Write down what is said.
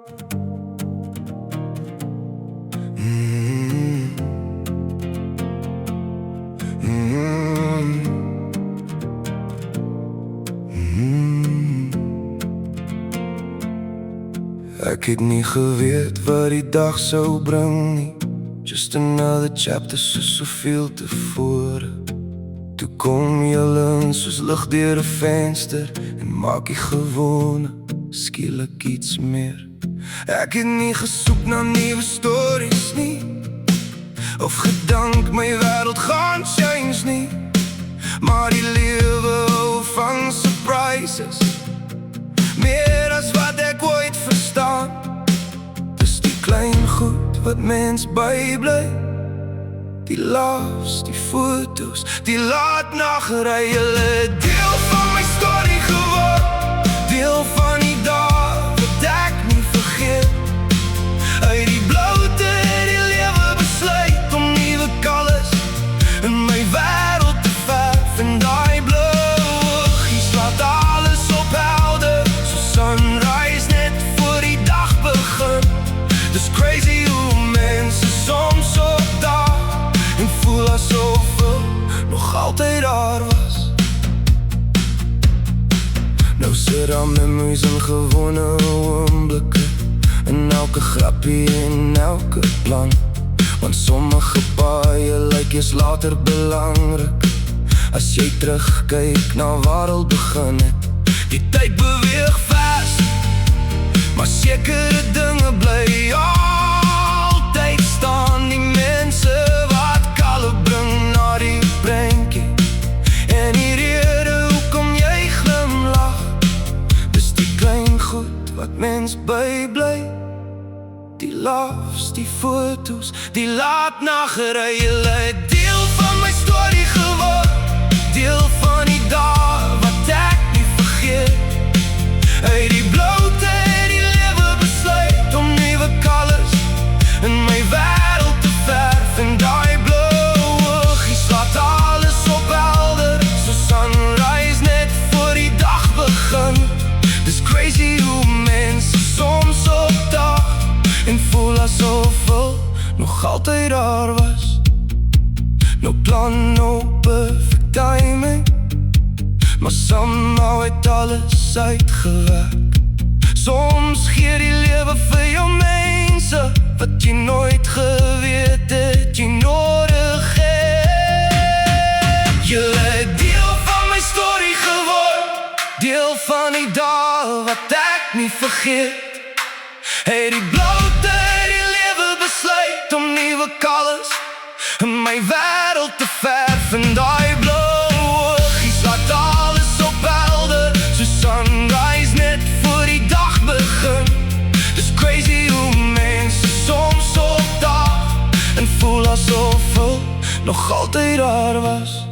Ek het nie geweet wat die dag sou bring nie. Just another chapter soos soveel tevore. Toe kom julle in soos lig deur 'n venster en maak die gewone skielik iets meer. Ek het nie gesoek na nuwe stories nie, of gedank my wêreld gaan change nie. Maar die lewe hou van surprises, meer as wat ek ooit verstaan. Dis die klein goed wat mens bybly, die laughs, die foto's, die laatnaggery. Julle deel van my storie geword, deel van die dae wat ek nie vergeet. Uit die bloute het die lewe besluit om nuwe colours in my wêreld te verf. En daai blou oogies laat alles ophelder, so sunrise net voor die dag begin. Dis crazy hoe mense soms op daar en voel asof nog altyd daar was. Nou sit daar memories in gewone oomblikke, in elke grappie en elke plan. Want sommige paaie lyk eers later belangrik, as jy terugkyk na waar al begin het. Die tyd beweeg fast, maar sekere dinge bly altyd staan. Die mense wat kalm bring na die prentjie, en die rede hoekom jy glimlag. Dis die klein goed wat mens bybly, die laughs, die foto's, die laatnaggery. Julle deel van my storie geword, deel van die dae wat ek nie vergeet. Uit die bloute het die lewe besluit om nuwe colours in my wêreld te verf. En daai blou oogies laat alles ophelder, so sunrise net voor die dag begin. Dis crazy hoe mense soms opdag en voel asof nog altyd daar was. No plan, no perfect timing, maar somehow het alles uitgewerk. Soms gee die lewe vir jou mense wat jy nooit geweet het jy nodig het. Julle deel van my storie geword, deel van die dae wat ek nie vergeet. Het die bloute, het die lewe besluit om nuwe colours in my wêreld te verf. En daai blou oogies laat alles ophelder, so sunrise net voor die dag begin. Dis crazy hoe mense soms opdag en voel asof nog altyd daar was.